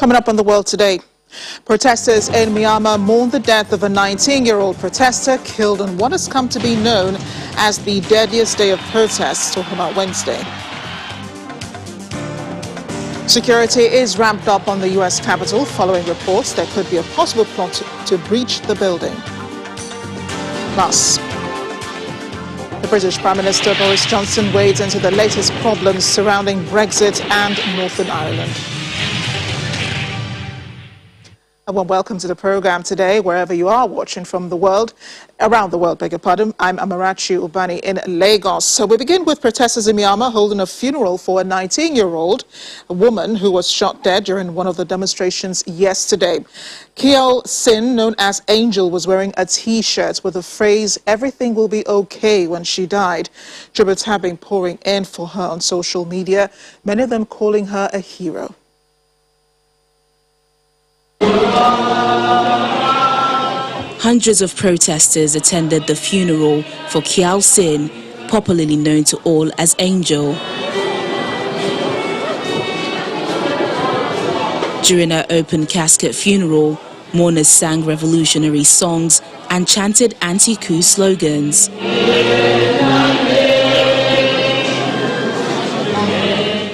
Coming up on The World Today, protesters in Myanmar mourn the death of a 19-year-old protester killed on what has come to be known as the deadliest day of protests, talking about Wednesday. Security is ramped up on the U.S. Capitol following reports there could be a possible plot to breach the building. Plus, the British Prime Minister Boris Johnson wades into the latest problems surrounding Brexit and Northern Ireland. Well, welcome to the program today, wherever you are watching from the world, around the world, beg your pardon. I'm Amarachi Ubani in Lagos. So we begin with protesters in Myanmar holding a funeral for a 19-year-old woman who was shot dead during one of the demonstrations yesterday. Kyaw Sin, known as Angel, was wearing a T-shirt with the phrase, "Everything will be okay," when she died. Tributes have been pouring in for her on social media, many of them calling her a hero. Hundreds of protesters attended the funeral for Kyaw Sin, popularly known to all as Angel. During her open casket funeral, mourners sang revolutionary songs and chanted anti-coup slogans.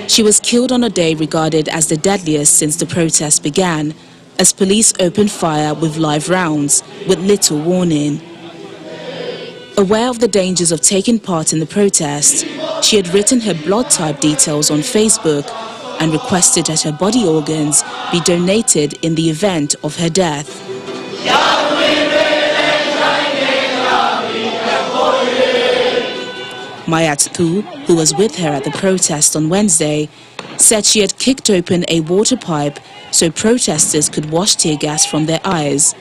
She was killed on a day regarded as the deadliest since the protests began, as police opened fire with live rounds with little warning. Aware of the dangers of taking part in the protest, she had written her blood type details on Facebook and requested that her body organs be donated in the event of her death. Mayat Thu, who was with her at the protest on Wednesday, said she had kicked open a water pipe so protesters could wash tear gas from their eyes.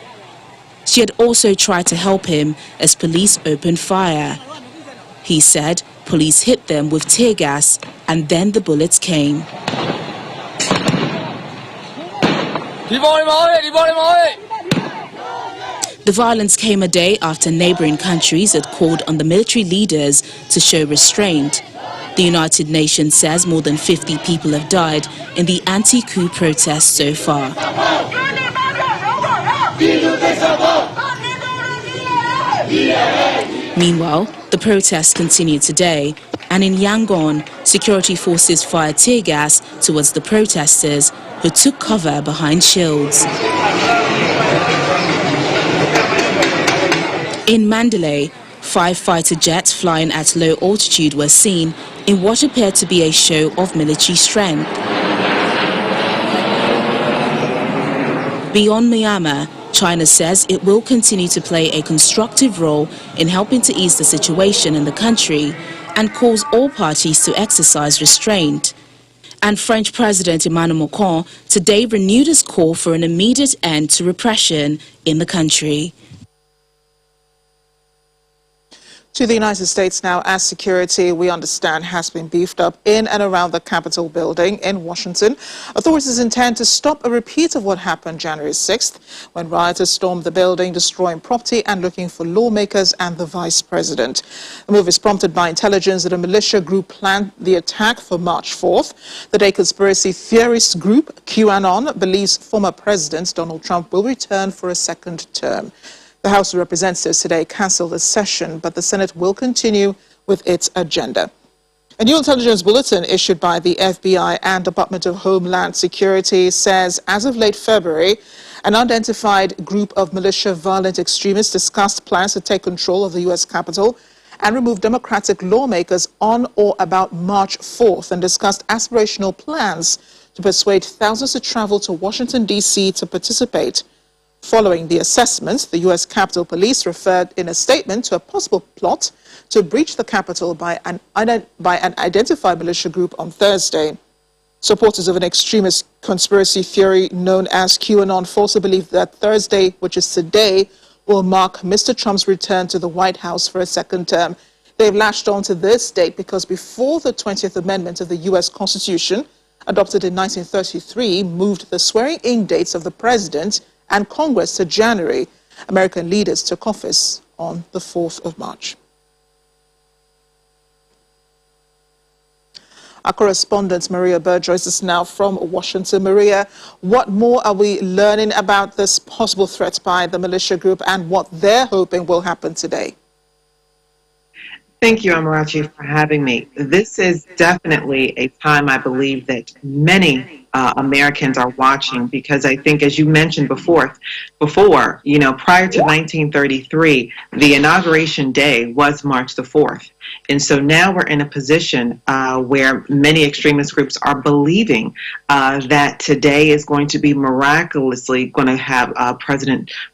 She had also tried to help him as police opened fire. He said police hit them with tear gas and then the bullets came. The violence came a day after neighboring countries had called on the military leaders to show restraint. The United Nations says more than 50 people have died in the anti-coup protests so far. Meanwhile, the protests continue today, and in Yangon, security forces fired tear gas towards the protesters who took cover behind shields. In Mandalay, 5 fighter jets flying at low altitude were seen in what appeared to be a show of military strength. Beyond Myanmar, China says it will continue to play a constructive role in helping to ease the situation in the country and calls all parties to exercise restraint. And French President Emmanuel Macron today renewed his call for an immediate end to repression in the country. To the United States now, as security, we understand, has been beefed up in and around the Capitol building in Washington. Authorities intend to stop a repeat of what happened January 6th, when rioters stormed the building, destroying property and looking for lawmakers and the vice president. The move is prompted by intelligence that a militia group planned the attack for March 4th. The day conspiracy theorist group QAnon believes former President Donald Trump will return for a second term. The House of Representatives today cancelled the session, but the Senate will continue with its agenda. A new intelligence bulletin issued by the FBI and Department of Homeland Security says as of late February, an unidentified group of militia violent extremists discussed plans to take control of the U.S. Capitol and remove Democratic lawmakers on or about March 4th and discussed aspirational plans to persuade thousands to travel to Washington, D.C. to participate. Following the assessment, the U.S. Capitol Police referred in a statement to a possible plot to breach the Capitol by an identified militia group on Thursday. Supporters of an extremist conspiracy theory known as QAnon falsely believe that Thursday, which is today, will mark Mr. Trump's return to the White House for a second term. They've latched on to this date because before the 20th Amendment of the U.S. Constitution, adopted in 1933, moved the swearing-in dates of the president and Congress to January, American leaders took office on the 4th of March. Our correspondent Maria Bird joins us now from Washington. Maria, what more are we learning about this possible threat by the militia group and what they're hoping will happen today? Thank you, Amarachi, for having me. This is definitely a time I believe that many Americans are watching, because I think, as you mentioned before, prior to 1933, the inauguration day was March the 4th. And so now we're in a position where many extremist groups are believing that today is going to be miraculously going to have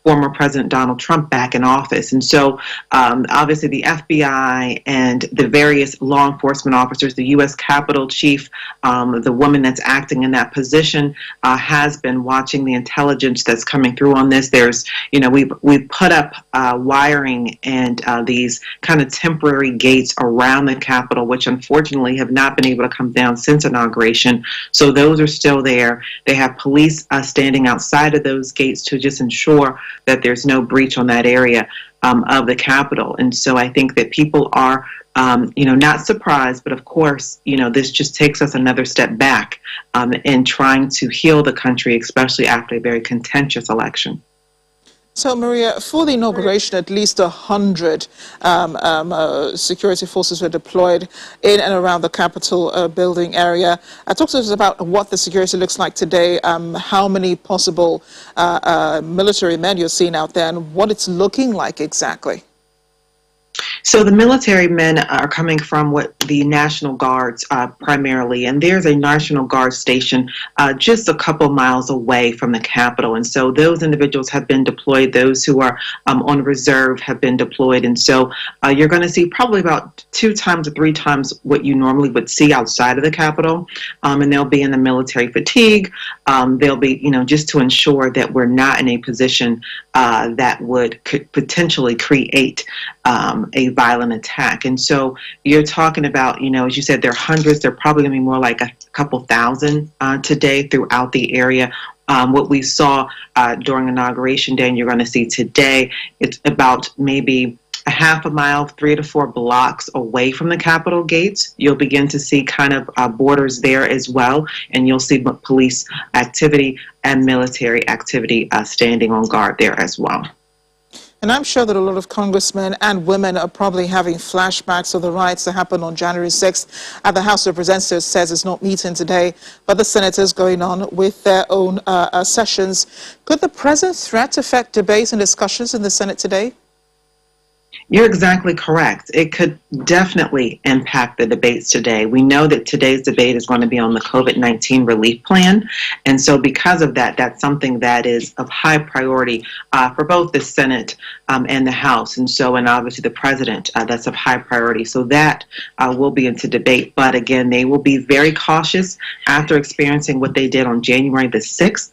former President Donald Trump back in office. And so obviously the FBI and the various law enforcement officers, the U.S. Capitol Chief, the woman that's acting in that position, has been watching the intelligence that's coming through on this. There's, we've put up wiring and these kind of temporary gates around the Capitol, which unfortunately have not been able to come down since inauguration. So those are still there. They have police standing outside of those gates to just ensure that there's no breach on that area of the Capitol. And so I think that people are, not surprised, but of course, this just takes us another step back in trying to heal the country, especially after a very contentious election. So, Maria, for the inauguration, at least 100 security forces were deployed in and around the Capitol building area. Talk to us about what the security looks like today, how many possible military men you're seeing out there, and what it's looking like exactly. So the military men are coming from what the National Guards primarily, and there's a National Guard station just a couple miles away from the Capitol. And so those individuals have been deployed. Those who are on reserve have been deployed. And so you're going to see probably about 2 times or 3 times what you normally would see outside of the Capitol. And they'll be in the military fatigue. They'll be, just to ensure that we're not in a position that could potentially create a violent attack. And so you're talking about, as you said, there are hundreds. They're probably going to be more like a couple thousand today throughout the area. What we saw during Inauguration Day, and you're going to see today, it's about maybe a half a mile, 3 to 4 blocks away from the Capitol gates. You'll begin to see kind of borders there as well, and you'll see police activity and military activity standing on guard there as well. And I'm sure that a lot of congressmen and women are probably having flashbacks of the riots that happened on January 6th. The House of Representatives says it's not meeting today, but the senators going on with their own sessions. Could the present threat affect debates and discussions in the Senate today? You're exactly correct. It could definitely impact the debates today. We know that today's debate is going to be on the COVID-19 relief plan. And so because of that, that's something that is of high priority for both the Senate and the House. And obviously the president, that's of high priority. So that will be into debate. But again, they will be very cautious after experiencing what they did on January the 6th.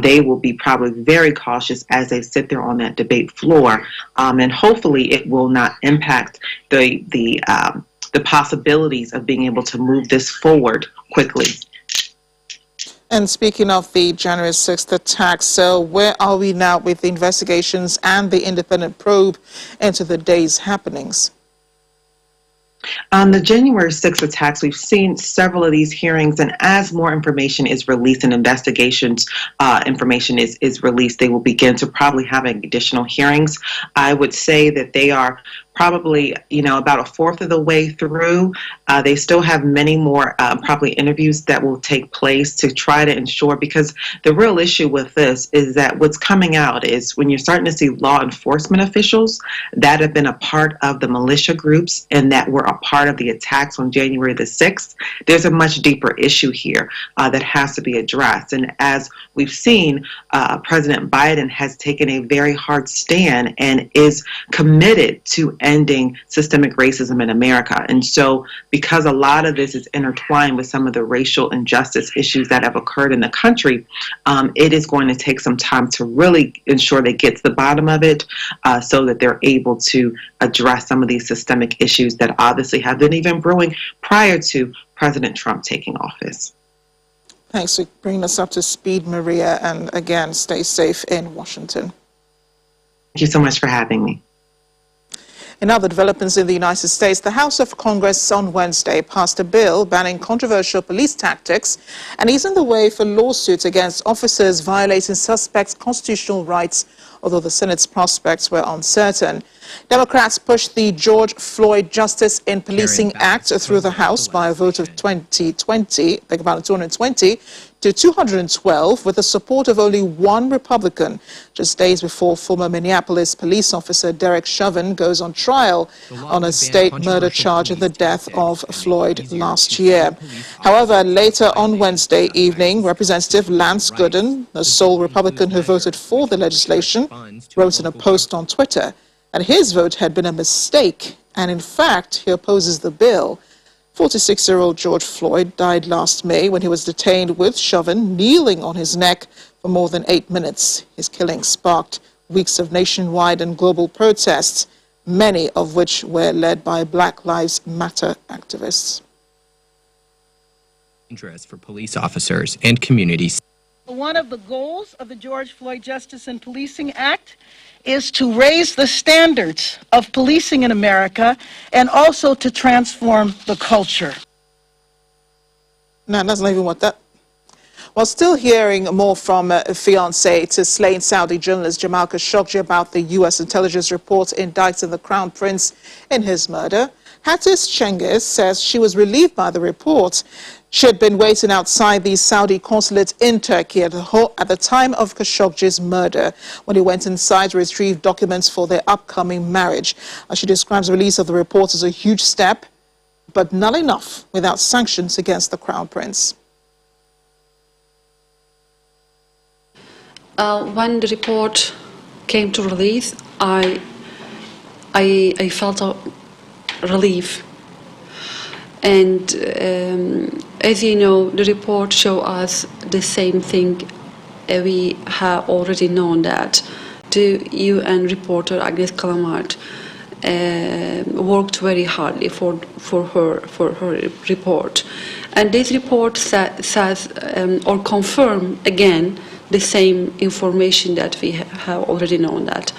They will be probably very cautious as they sit there on that debate floor. And hopefully it will not impact the possibilities of being able to move this forward quickly. And speaking of the January 6th attack, so where are we now with the investigations and the independent probe into the day's happenings? On the January 6th attacks, we've seen several of these hearings, and as more information is released and investigations information is released, they will begin to probably have additional hearings. I would say that they are probably, about a fourth of the way through. They still have many more probably interviews that will take place to try to ensure, because the real issue with this is that what's coming out is when you're starting to see law enforcement officials that have been a part of the militia groups and that were a part of the attacks on January the 6th, there's a much deeper issue here that has to be addressed. And as we've seen, President Biden has taken a very hard stand and is committed to ending systemic racism in America. And so because a lot of this is intertwined with some of the racial injustice issues that have occurred in the country, it is going to take some time to really ensure they get to the bottom of it so that they're able to address some of these systemic issues that obviously have been even brewing prior to President Trump taking office. Thanks for bringing us up to speed, Maria, and again, stay safe in Washington. Thank you so much for having me. In other developments in the United States, the House of Congress on Wednesday passed a bill banning controversial police tactics and easing the way for lawsuits against officers violating suspects' constitutional rights, although the Senate's prospects were uncertain. Democrats pushed the George Floyd Justice in Policing Act through the House by a vote of 220 to 212, with the support of only one Republican, just days before former Minneapolis police officer Derek Chauvin goes on trial on a state murder charge in the death of Floyd last year. However, later on Wednesday evening, Representative Lance Gooden, the sole Republican who voted for the legislation, wrote in a post on Twitter that his vote had been a mistake, and in fact, he opposes the bill. 46-year-old George Floyd died last May when he was detained with Chauvin kneeling on his neck for more than 8 minutes. His killing sparked weeks of nationwide and global protests, many of which were led by Black Lives Matter activists. Interest for police officers and communities. One of the goals of the George Floyd Justice in Policing Act is to raise the standards of policing in America and also to transform the culture. No, that's not even what that... While still hearing more from a fiancé to slain Saudi journalist Jamal Khashoggi about the U.S. intelligence report indicting the Crown Prince in his murder, Hatis Cengiz says she was relieved by the report. She had been waiting outside the Saudi consulate in Turkey at the time of Khashoggi's murder, when he went inside to retrieve documents for their upcoming marriage. She describes the release of the report as a huge step, but not enough without sanctions against the Crown Prince. When the report came to release, I felt a relief. And as you know, the report showed us the same thing we have already known, that the UN reporter Agnes Kalamard worked very hardly for her report. And this report says or confirm again the same information that we have already known that.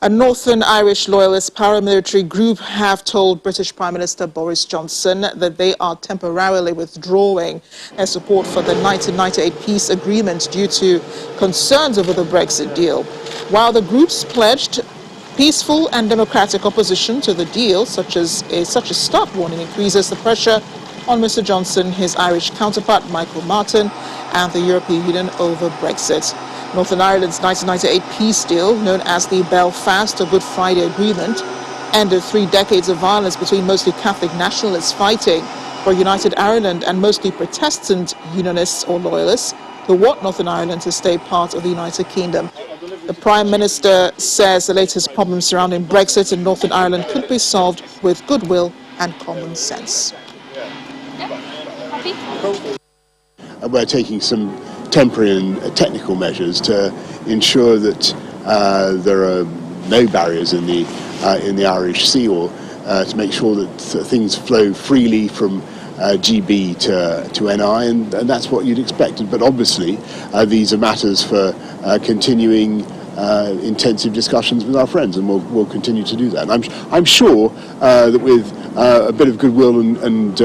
A Northern Irish loyalist paramilitary group have told British Prime Minister Boris Johnson that they are temporarily withdrawing their support for the 1998 peace agreement due to concerns over the Brexit deal. While the groups pledged peaceful and democratic opposition to the deal, such a stop warning increases the pressure on Mr. Johnson, his Irish counterpart Michael Martin, and the European Union over Brexit. Northern Ireland's 1998 peace deal, known as the Belfast or Good Friday Agreement, ended 3 decades of violence between mostly Catholic nationalists fighting for United Ireland and mostly Protestant Unionists or Loyalists who want Northern Ireland to stay part of the United Kingdom. The Prime Minister says the latest problems surrounding Brexit in Northern Ireland could be solved with goodwill and common sense. We're taking some temporary and technical measures to ensure that there are no barriers in the Irish Sea, or to make sure that things flow freely from GB to NI, and that's what you'd expect. But obviously, these are matters for continuing intensive discussions with our friends, and we'll continue to do that. And I'm sure that with a bit of goodwill and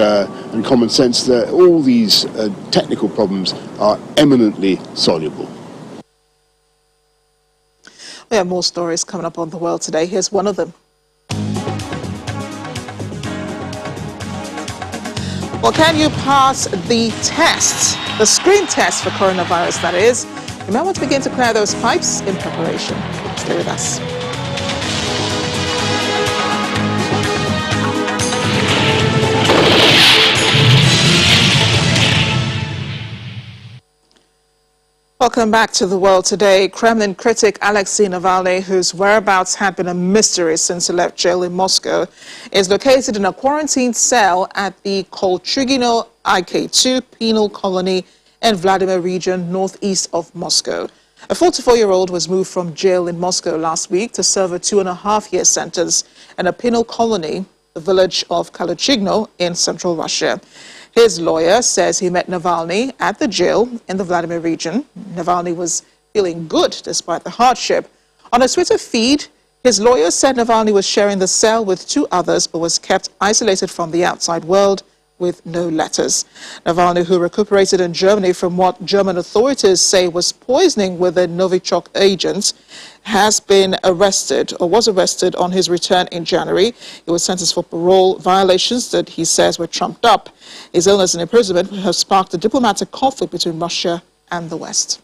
common sense, that all these technical problems are eminently soluble. We have more stories coming up on The World Today. Here's one of them. Well, can you pass the test, the screen test for coronavirus, that is? You might want to begin to clear those pipes in preparation. Stay with us. Welcome back to The World Today. Kremlin critic Alexei Navalny, whose whereabouts had been a mystery since he left jail in Moscow, is located in a quarantine cell at the Kolchugino IK2 penal colony in Vladimir region, northeast of Moscow. A 44-year-old was moved from jail in Moscow last week to serve a 2.5-year sentence in a penal colony, the village of Kolchugino in central Russia. His lawyer says he met Navalny at the jail in the Vladimir region. Navalny was feeling good despite the hardship. On a Twitter feed, his lawyer said Navalny was sharing the cell with 2 others but was kept isolated from the outside world with no letters. Navalny, who recuperated in Germany from what German authorities say was poisoning with a Novichok agent, has been arrested or was arrested on his return in January. He was sentenced for parole violations that he says were trumped up. His illness and imprisonment have sparked a diplomatic conflict between Russia and the West.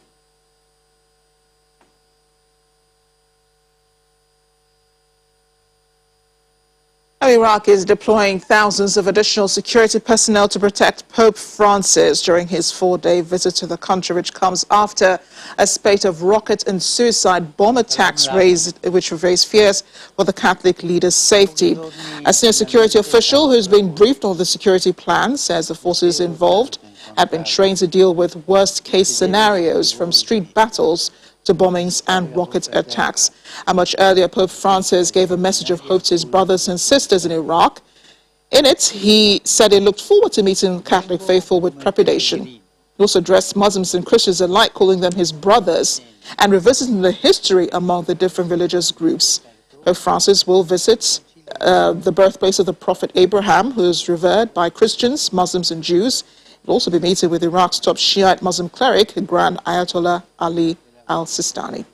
Iraq is deploying thousands of additional security personnel to protect Pope Francis during his 4-day visit to the country, which comes after a spate of rocket and suicide bomb attacks which have raised fears for the Catholic leader's safety. A senior security official who's been briefed on the security plan says the forces involved have been trained to deal with worst-case scenarios, from street battles to bombings and rocket attacks. And much earlier, Pope Francis gave a message of hope to his brothers and sisters in Iraq. In it, he said he looked forward to meeting Catholic faithful with trepidation. He also addressed Muslims and Christians alike, calling them his brothers, and revisiting the history among the different religious groups. Pope Francis will visit the birthplace of the prophet Abraham, who is revered by Christians, Muslims and Jews. He will also be meeting with Iraq's top Shiite Muslim cleric, Grand Ayatollah Ali al-Sistani.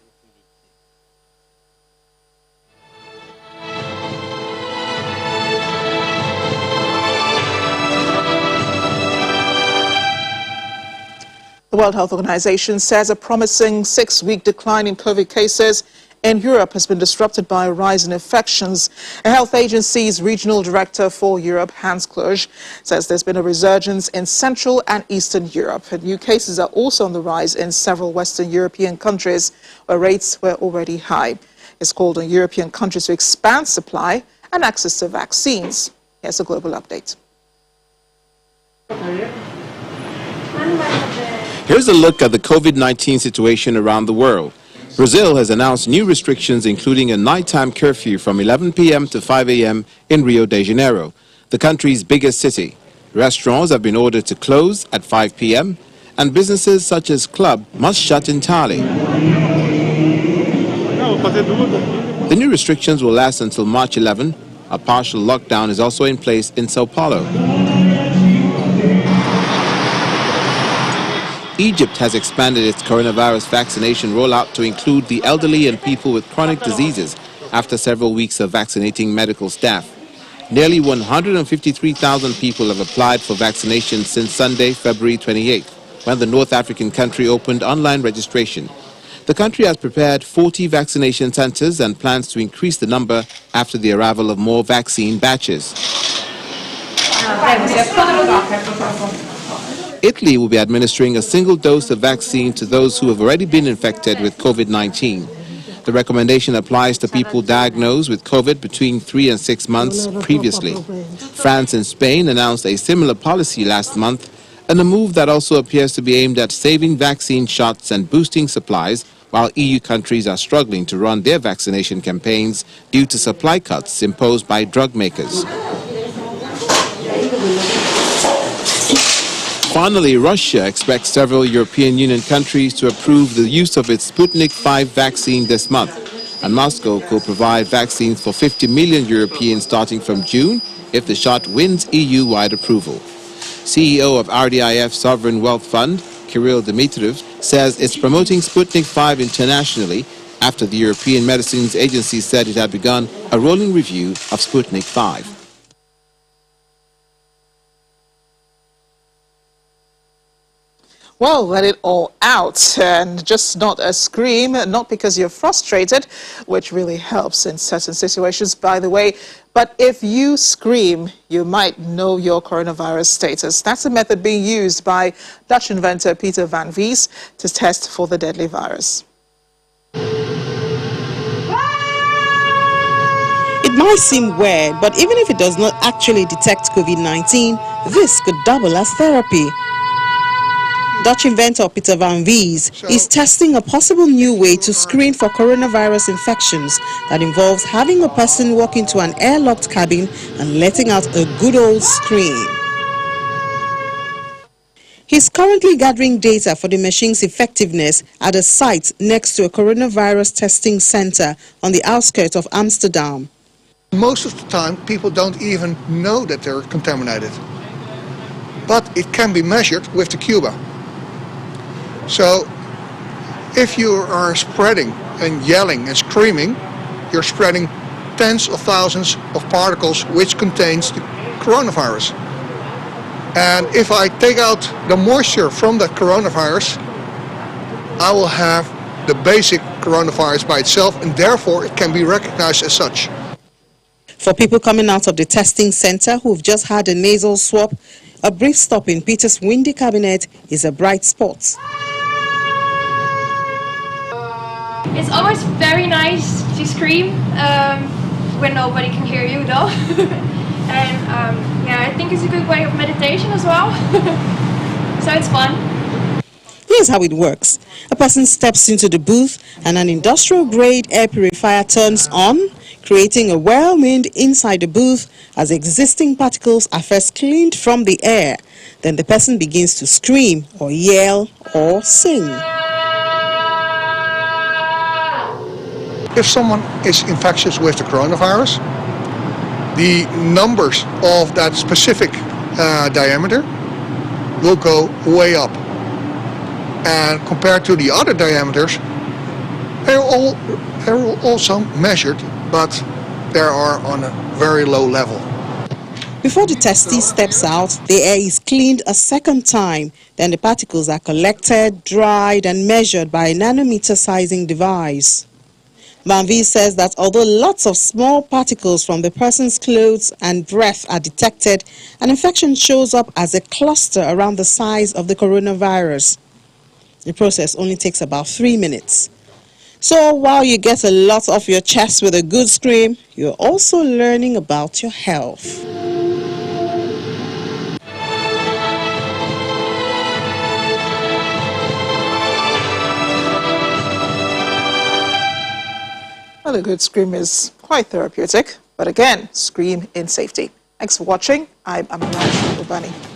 The World Health Organization says a promising 6-week decline in COVID cases in Europe has been disrupted by a rise in infections. A health agency's regional director for Europe, Hans Kluge, says there's been a resurgence in Central and Eastern Europe. And new cases are also on the rise in several Western European countries where rates were already high. It's called on European countries to expand supply and access to vaccines. Here's a global update. Here's a look at the COVID-19 situation around the world. Brazil has announced new restrictions, including a nighttime curfew from 11 p.m. to 5 a.m. in Rio de Janeiro, the country's biggest city. Restaurants have been ordered to close at 5 p.m. and businesses such as clubs must shut entirely. The new restrictions will last until March 11. A partial lockdown is also in place in Sao Paulo. Egypt has expanded its coronavirus vaccination rollout to include the elderly and people with chronic diseases after several weeks of vaccinating medical staff. Nearly 153,000 people have applied for vaccination since Sunday, February 28th, when the North African country opened online registration. The country has prepared 40 vaccination centers and plans to increase the number after the arrival of more vaccine batches. Italy will be administering a single dose of vaccine to those who have already been infected with COVID-19. The recommendation applies to people diagnosed with COVID between 3 and 6 months previously. France and Spain announced a similar policy last month, and a move that also appears to be aimed at saving vaccine shots and boosting supplies, while EU countries are struggling to run their vaccination campaigns due to supply cuts imposed by drug makers. Finally, Russia expects several European Union countries to approve the use of its Sputnik V vaccine this month, and Moscow could provide vaccines for 50 million Europeans starting from June if the shot wins EU-wide approval. CEO of RDIF Sovereign Wealth Fund, Kirill Dmitriev, says it's promoting Sputnik V internationally after the European Medicines Agency said it had begun a rolling review of Sputnik V. Well, let it all out, and just not a scream, not because you're frustrated, which really helps in certain situations, by the way, but if you scream, you might know your coronavirus status. That's a method being used by Dutch inventor Peter van Vies to test for the deadly virus. It might seem weird, but even if it does not actually detect COVID-19, this could double as therapy. Dutch inventor Peter van Vies is testing a possible new way to screen for coronavirus infections that involves having a person walk into an airlocked cabin and letting out a good old scream. He's currently gathering data for the machine's effectiveness at a site next to a coronavirus testing center on the outskirts of Amsterdam. Most of the time, people don't even know that they're contaminated. But it can be measured with the Cuba. So, if you are spreading and yelling and screaming, you're spreading tens of thousands of particles which contains the coronavirus. And if I take out the moisture from that coronavirus, I will have the basic coronavirus by itself, and therefore it can be recognized as such. For people coming out of the testing center who've just had a nasal swab, a brief stop in Peter's windy cabinet is a bright spot. It's always very nice to scream when nobody can hear you, though. And yeah, I think it's a good way of meditation as well. So it's fun. Here's how it works. A person steps into the booth and an industrial-grade air purifier turns on, creating a whirlwind inside the booth as existing particles are first cleaned from the air. Then the person begins to scream or yell or sing. If someone is infectious with the coronavirus, the numbers of that specific diameter will go way up. And compared to the other diameters, they're also measured, but they are on a very low level. Before the testee steps out, the air is cleaned a second time. Then the particles are collected, dried, and measured by a nanometer sizing device. Van Vliet says that although lots of small particles from the person's clothes and breath are detected, an infection shows up as a cluster around the size of the coronavirus. The process only takes about 3 minutes. So while you get a lot off your chest with a good scream, you're also learning about your health. Well, a good scream is quite therapeutic, but again, scream in safety. Thanks for watching. I'm Amarachi Ubani.